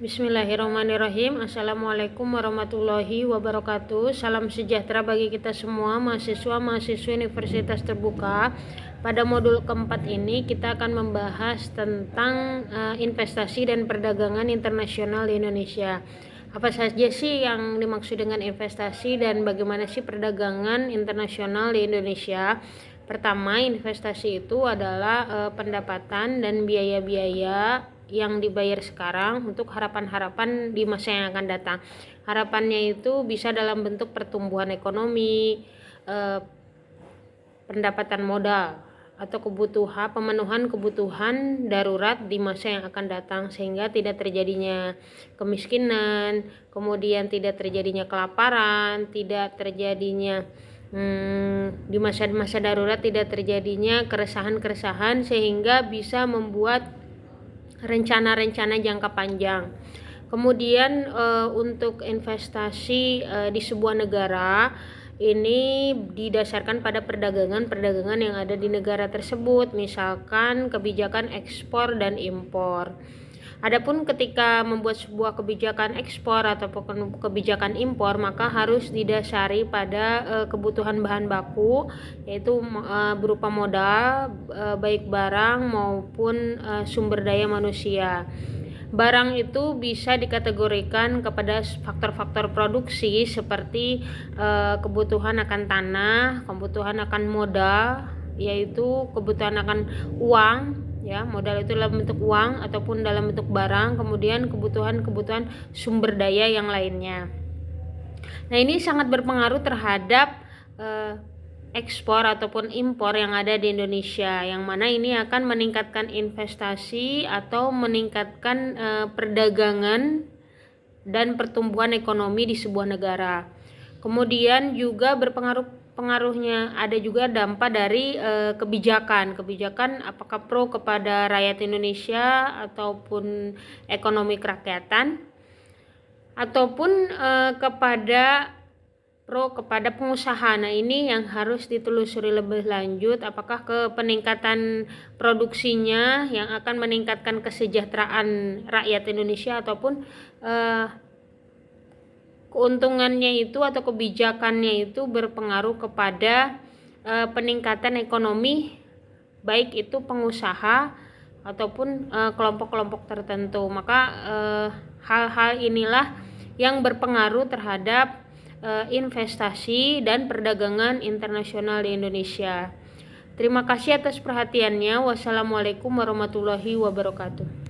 Bismillahirrahmanirrahim. Assalamualaikum warahmatullahi wabarakatuh. Salam sejahtera bagi kita semua mahasiswa-mahasiswi Universitas Terbuka. Pada modul keempat ini kita akan membahas tentang investasi dan perdagangan internasional di Indonesia. Apa saja sih yang dimaksud dengan investasi dan bagaimana sih perdagangan internasional di Indonesia? Pertama, investasi itu adalah pendapatan dan biaya-biaya yang dibayar sekarang untuk harapan-harapan di masa yang akan datang. Harapannya itu bisa dalam bentuk pertumbuhan ekonomi, pendapatan modal, atau pemenuhan kebutuhan darurat di masa yang akan datang, sehingga tidak terjadinya kemiskinan, kemudian tidak terjadinya kelaparan, tidak terjadinya di masa-masa darurat tidak terjadinya keresahan-keresahan, sehingga bisa membuat rencana-rencana jangka panjang. Kemudian untuk investasi di sebuah negara ini didasarkan pada perdagangan yang ada di negara tersebut, misalkan kebijakan ekspor dan impor. Adapun ketika membuat sebuah kebijakan ekspor atau kebijakan impor, maka harus didasari pada kebutuhan bahan baku, yaitu berupa modal, baik barang maupun sumber daya manusia. Barang itu bisa dikategorikan kepada faktor-faktor produksi seperti kebutuhan akan tanah, kebutuhan akan modal, yaitu kebutuhan akan uang, ya, modal itu dalam bentuk uang ataupun dalam bentuk barang, kemudian kebutuhan sumber daya yang lainnya. Nah, ini sangat berpengaruh terhadap ekspor ataupun impor yang ada di Indonesia, yang mana ini akan meningkatkan investasi atau meningkatkan perdagangan dan pertumbuhan ekonomi di sebuah negara. Kemudian juga pengaruhnya ada juga dampak dari kebijakan apakah pro kepada rakyat Indonesia ataupun ekonomi kerakyatan, ataupun pro kepada pengusaha. Nah, ini yang harus ditelusuri lebih lanjut, apakah ke peningkatan produksinya yang akan meningkatkan kesejahteraan rakyat Indonesia, ataupun keuntungannya itu atau kebijakannya itu berpengaruh kepada peningkatan ekonomi, baik itu pengusaha ataupun kelompok-kelompok tertentu. Maka hal-hal inilah yang berpengaruh terhadap investasi dan perdagangan internasional di Indonesia. Terima kasih atas perhatiannya. Wassalamualaikum warahmatullahi wabarakatuh.